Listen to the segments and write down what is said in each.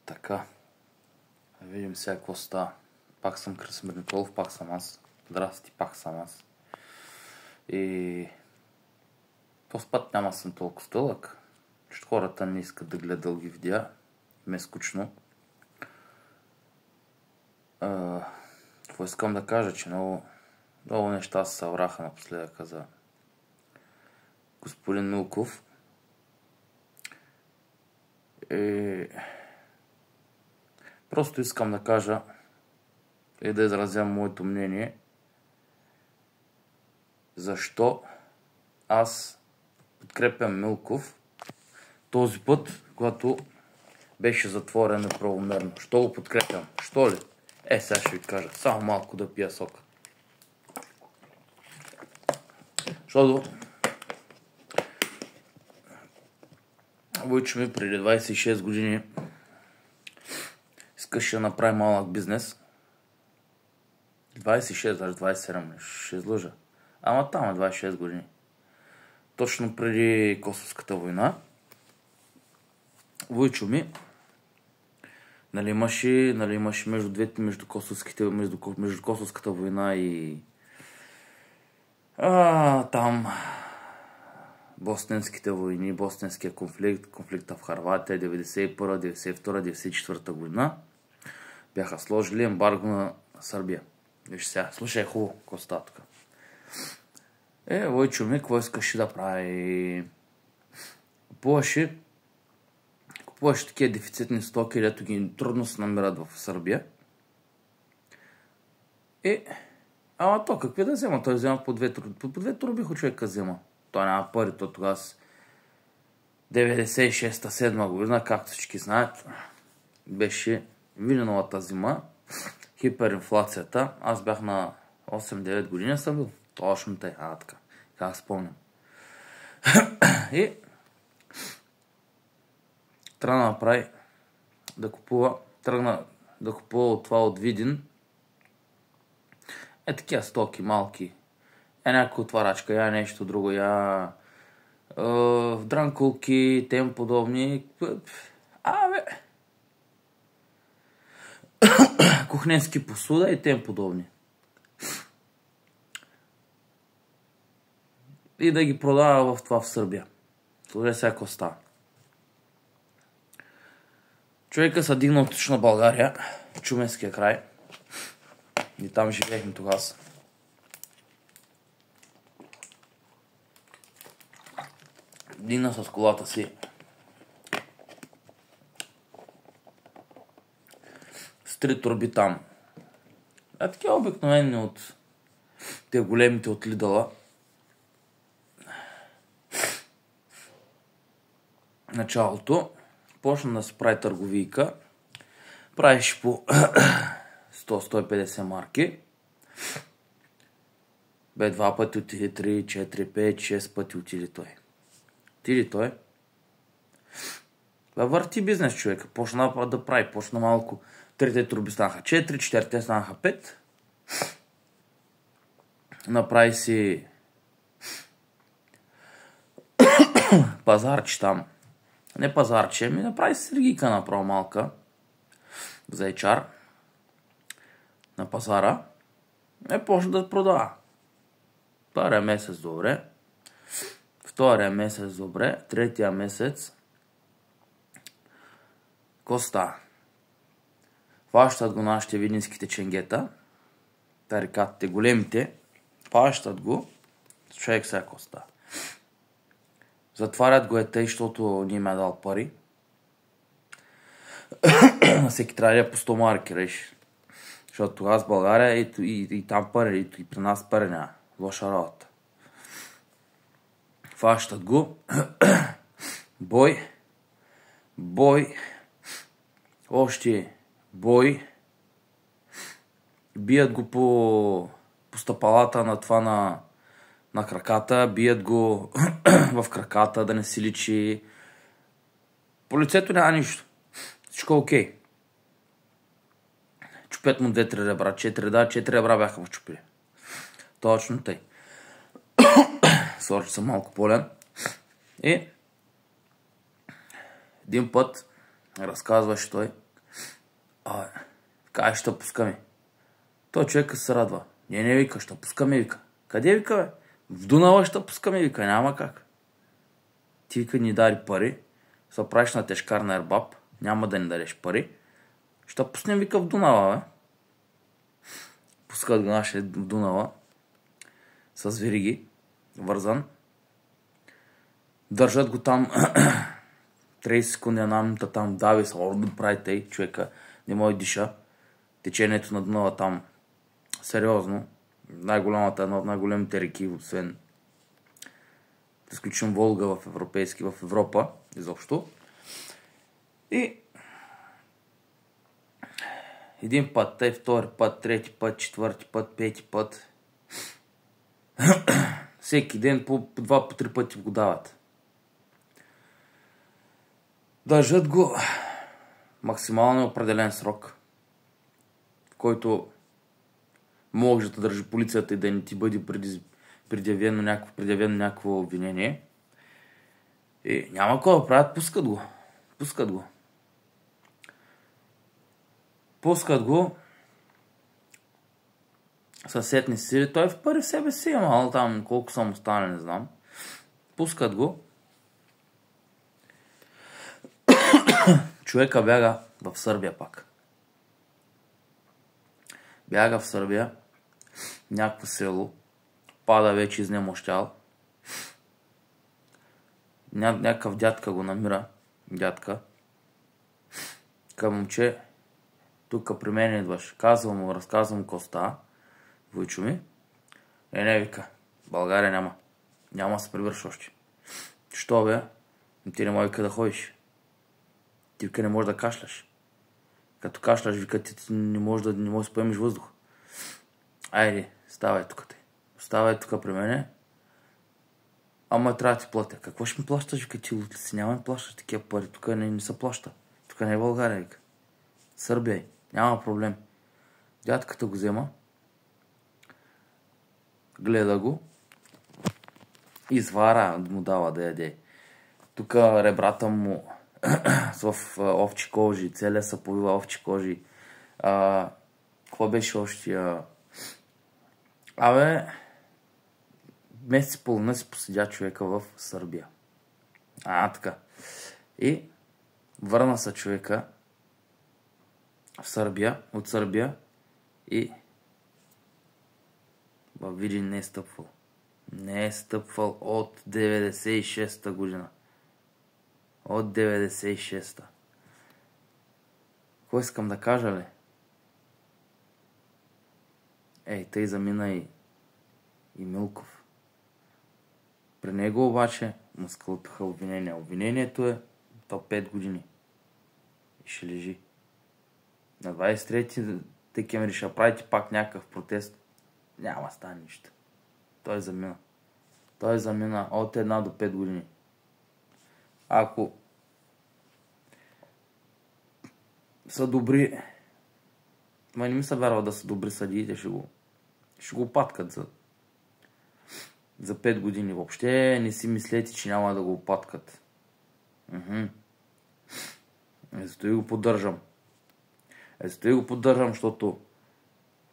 Така, да видим сега какво става. Пак съм Красимир Николов, пак съм аз. Здрасти, пак съм аз. И този път няма съм толкова дълъг, защото хората не искат да гледат дълги видеа. Ме е скучно. Какво искам да кажа, че много неща се събраха напоследък за господин Милков. Просто искам да кажа и да изразя моето мнение защо аз подкрепям Милков този път, когато беше затворен неправомерно. Що го подкрепям? Що ли? Сега ще ви кажа. Само малко да пия сока. Защото Войчо ми преди 26 години искаше да направи малък бизнес. 26, даже 27, ще излъжа. Ама там е 26 години. Точно преди Косовската война. Войчо ми имаше между двете, между Косовската война и там босненските войни, босненския конфликта в Харватия, 91, 92, 94 година, бяха сложили ембарго на Сърбия. Виж сега, слушай хубаво, какво става тук. Войчо ми, какво искаше да прави? Купуваше такива дефицитни стоки, дето ги трудно се намират в Сърбия. Ама то какви да взема? Той взема по две турбихо човека взема. Той няма пари, то тогава 96-7 година, както всички знаят, беше виненовата зима, хиперинфлацията. Аз бях на 8-9 години съм бил. Точно тъй, така. Как спомням. И тръгна да купува от това от Видин. Такива стоки малки. Някаква отварачка, нещо друго, дранкулки, тем подобни. Кухненски посуда и тем подобни. И да ги продава в Сърбия. Служи всяко става. Човека се дигна от Източна България, Чуменския край. И там живеехме тогава. Дигна с колата си. С 3 турби там. Такива обикновени от те големите от Лидъла. Началото почна да се прави търговийка. Правиш по 100-150 марки. 2 пъти отиде, 3, 4, 5, 6 пъти отиде той. Върти бизнес човека. Почна да прави. Почна малко. 3 турби станаха 4, 4 станаха 5. Направи си пазарче там. Не пазарче, направи си сергийка направо малка. За HR. На пазара. Почна да продава. Първия месец добре. Втория месец добре. Третия месец. Какво става? Фащат го нашите видинските ченгета. Тарикатите, големите. Фащат го. Човек сега какво става? Затварят го тъй, защото не им е дал пари. Всеки трябва да е по 100 марки, реши. Защото тогава с България и там пари, и при нас пари няма. Лоша работа. Фащат го. Бой. Още бой. Бият го по стъпалата на това на краката. Бият го в краката, да не си личи. По лицето няма нищо. Всичко е окей. Чупят му 2-3 ребра. 4 ребра бяха в чупили. Точно тъй. Сорче съм малко полен. И един път разказваше той Кай, ще пускаме. Той човека се радва. Не вика, ще пускаме, вика. Къде вика, бе? В Дунава ще пускаме, вика, няма как. Ти вика ни дари пари, се правиш на тежкар на ербаб, няма да ни дадеш пари. Ще пуснем, вика, в Дунава, бе. Пускат го нашия в Дунава с вериги, вързан. Държат го там 30 секунди, една минута там, дави се, орден прави тъй, човека не може да диша. Течението на Дунава там сериозно. Най-голямата, една от най-големите реки, освен да изключим Волга в Европа, изобщо. И един път, тъй втори път, трети път, четвърти път, пети път. Всеки ден по 2-3 пъти го дават. Държат го максимално определен срок, в който може да държи полицията и да не ти бъде предявено някакво обвинение. И няма кой да правят, пускат го. Пускат го. Съсетни сили. Той в пари в себе си е мало там, колко съм останали, не знам. Пускат го. Човека бяга в Сърбия пак. Бяга в Сърбия. Някакво село. Пада вече изнемощял. Някакъв дядка го намира. Дядка. Към момче. Тук при мен идваш. Разказвам какво става. Войчо ми. Не, вика. България няма. Няма да се прибърш още. Що, бе? Ти не може да ходиш. Ти вика не можеш да кашляш. Като кашляш, вика ти не можеш да поемеш въздух. Айде, ставай тук ти. Ставай тук при мене. Ама трябва да ти платя. Какво ще ми плащаш, вика ти лут ли си? Няма да плащаш такива пари. Тук не се плаща. Тук не е България, вика. Сърбия. Няма проблем. Дядката го взема. Гледа го. Извара му дава да яде. Тук ребрата му в овчи кожи. Целия са повива овчи кожи. Какво беше още? Месец и половина си поседя човека в Сърбия. Така. И върна се човека от Сърбия и във Видин не е стъпвал. Не е стъпвал от 96-та година. От 96-та. Какво искам да кажа, ли? Тъй замина и Милков. При него обаче му скълпиха обвинения. Обвинението е до 5 години. И ще лежи. На 23 декември ще правите пак някакъв протест. Няма стане нищо. Той замина. Той замина от 1 до 5 години. Ако са добри, не ми се вярва да са добри съдиите, ще го паткат за 5 години. Въобще не си мислете, че няма да го опаткат. Зато и го поддържам. Защото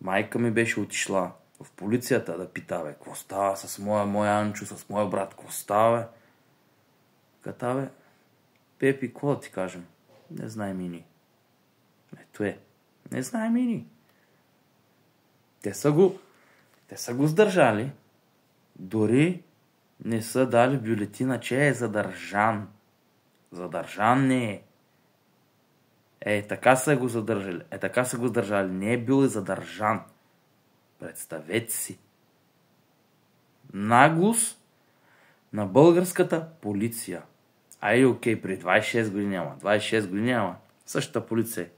майка ми беше отишла в полицията да пита, какво става с моя Анчо, с моя брат, какво става, бе? Ката, бе, Пепи, какво да ти кажем? Не знаем и ни. Ето е. Не знаем и ни. Те са го сдържали. Дори не са дали бюлетина, че е задържан. Задържан не е. Така са го задържали. Така са го сдържали. Не е бил задържан. Представете си. Наглост на българската полиция. Окей, при 26 години няма. 26 години няма. Същата полиция.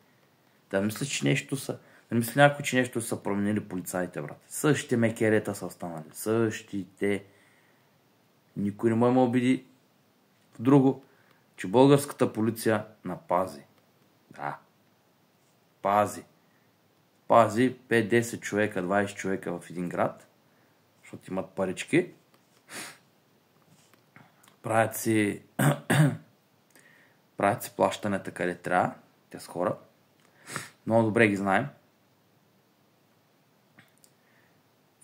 Да мисля, че нещо са... Да мисля някой, че нещо са променили полицаите, брат. Същите мекерета са останали. Същите. Никой не може да обиди в друго, че българската полиция напази. Да. Пази 5-10 човека, 20 човека в един град, защото имат парички. Правят си плащанета къде трябва, те с хора. Много добре ги знаем.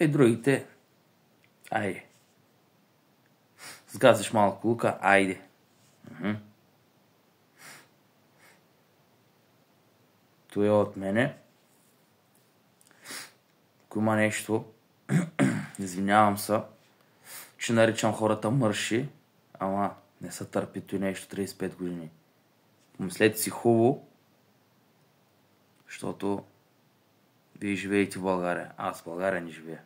И другите, айде. Сгазиш малко лука, айде. То е от мене. Ако има нещо, извинявам се, че наричам хората мърши, ама не са търпито и нещо 35 години. Помислете си хубаво, защото вие живеете в България. Аз в България не живея.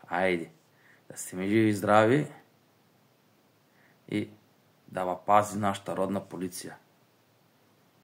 Айде, да сте ми живи и здрави и да ва пази нашата родна полиция.